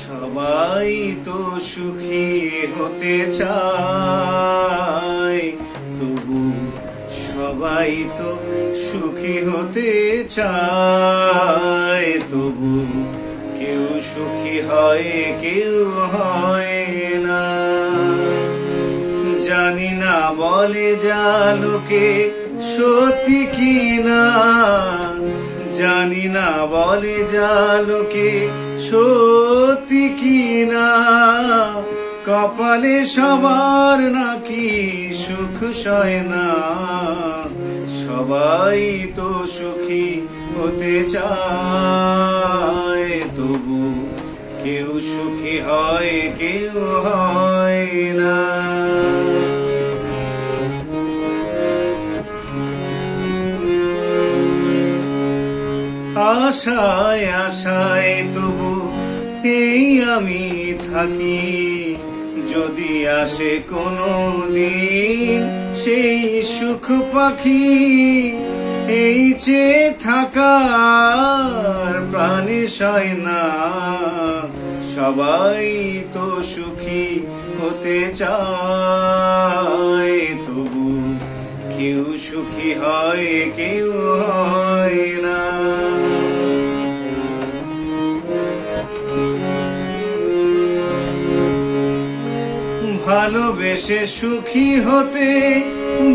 সবাই তো সুখী হতে চায়, তবু সবাই তো সুখী হতে চায়, তবু কেউ সুখী হয় কেউ হয় না। জানি না বলে যা লোকে সত্যি কি না, জানি না বলে যা লোকে সত্যি কি না। কপালে সবার নাকি সুখ সয় না, সবাই তো সুখী হতে চায়, তবু কেউ সুখী হয় কেউ হয় না। আশায় আশায় তবু এই আমি থাকি, যদি আসে কোনো দিন সেই সুখ পাখি। এই চেয়ে থাকার প্রাণে সয় না, সবাই তো সুখী হতে চায়, তবু কেউ সুখী হয় কেউ হয় না। ভালোবেসে সুখী হতে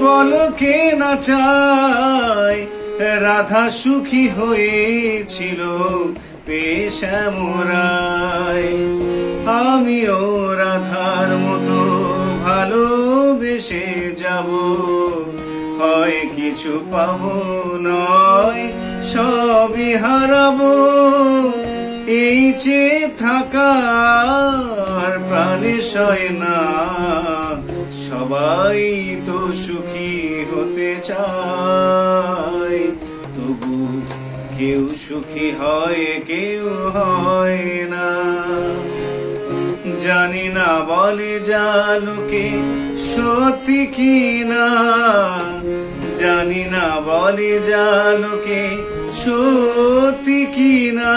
বলো কে না চায়, রাধা সুখী হয়েছিল পেয়ে শ্যামরায়। আমিও রাধার মতো ভালোবেসে যাব, হয় কিছু পাবো নয় সবই হারাবো। এই চেয়ে থাকার প্রাণে সয় না, সবাই তো সুখী হতে চায়, তবু কেউ সুখী হয় কেউ হয় না। জানি না বলে যা লোকে সত্যি কি না, জানি না বলে যা লোকে সত্যি কি না।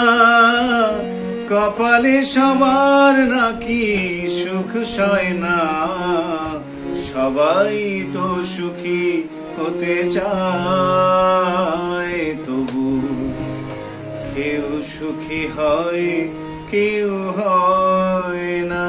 কপালে সবার নাকি সুখ সয় না, সবাই তো সুখী হতে চায়, তবু কেউ সুখী হয় কেউ হয় না।